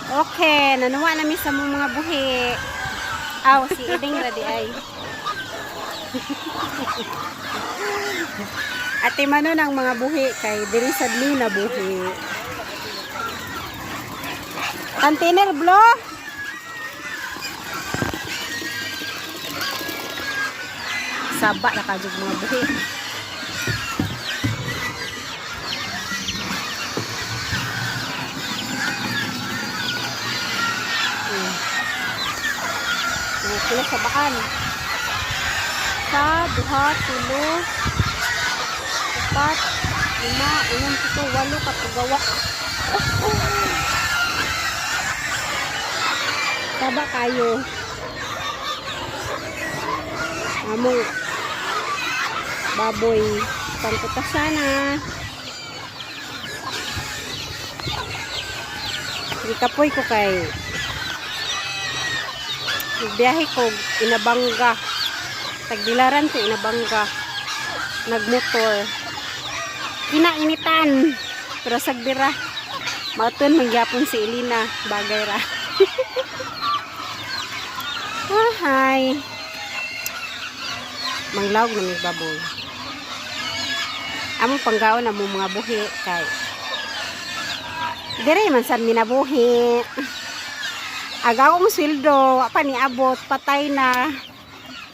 Okay, nanuwa namin sa mga buhi. Aw, si Iding ready ay. Ate mano ng mga buhi kay diri sadli na buhi. Container blo. Saba na kajug mga buhi. Sila sa baan. Sa, duha, tulo, upat, lima, unang, pito, walo, kapagawa. Saba kayo. Among baboy. Pangkutasana. Ikapoy ko kay nagbiyahe ko inabangga, tagdilaran ko inabangga, nagmotor kinainitan pero sagbira maton mangyapon si Elina bagay ra. Hi manglawg na may baboy among panggaon na mo mga buhi kay dire man sad minabuhi. Agaw kong sweldo, pa ni abot, patay na.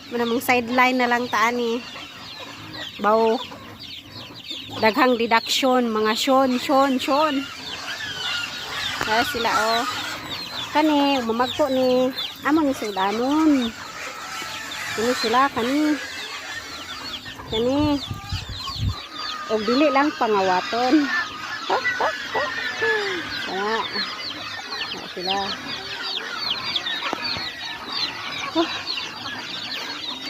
Manamang sideline na lang taani. Baw, daghang deduction, mga shon. Kaya sila, oh. Kani, mamagpo ni, amo ni sudanon. Kani sila, kani. O dili lang pangawaton. Kaya, sila.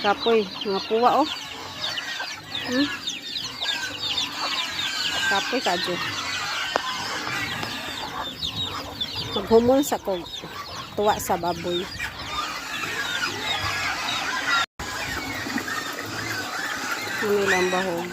Kapoy, mga puwa oh. Kapoy kadyo. Maghumon sa kog tuwa sa baboy. Ano lang bahog.